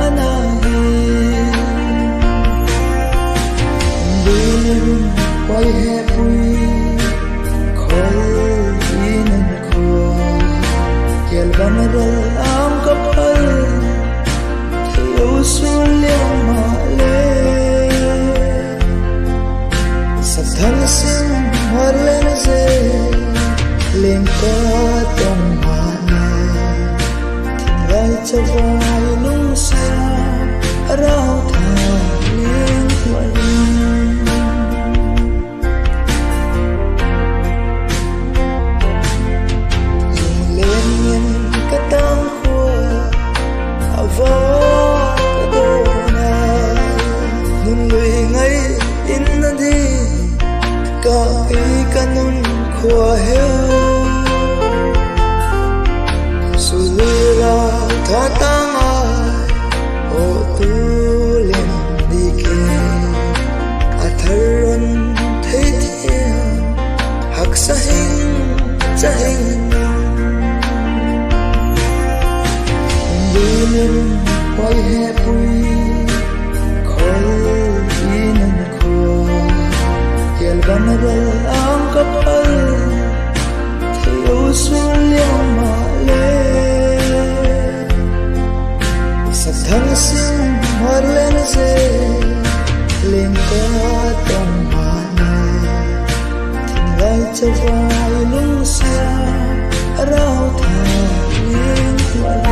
anahi Bilin quay he pui khol inan khua Yel banadal am kapal Thiyo suliang male Sa thang sim har len ze Lem ka tong mana Rai cha vai nung sa Rao tha ling quay Dùng lên nhìn ka tang khua Ava ka do na Nun lui ngay in na di Ka i ka nun khua heo Sulira tha tang ai O tu len di ke Atharon thei thiam Hak sa hing cha hing Bilin quay he pui khol inan khua Yel banadal am kapal Thiyo suliang male Sa thang sim har len ze Lem ka tong mana Rai cha vai nung sa Rao tha ling quay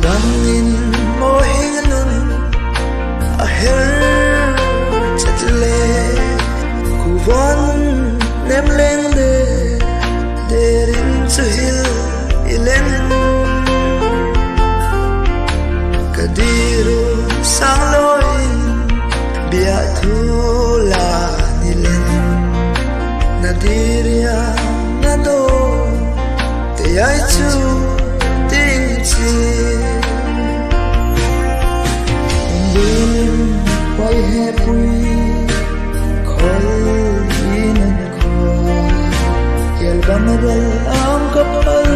Bangin mo hinganun Aher chatle Kuvan nem leng de Derin suhil ilen Kadiru sang loy Bia thula nilen Nadiria nado Te ai chu ting chi Bilin quay he pui khol inan khua Yel banadal am kapal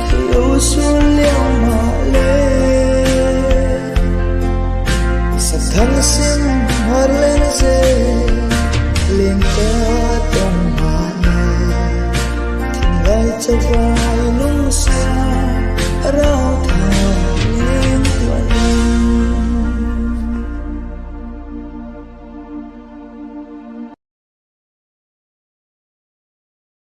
Thiyo suliang male Sa thang sim har len ze Lem ka tong mana Rai cha vai nung sa Rao tha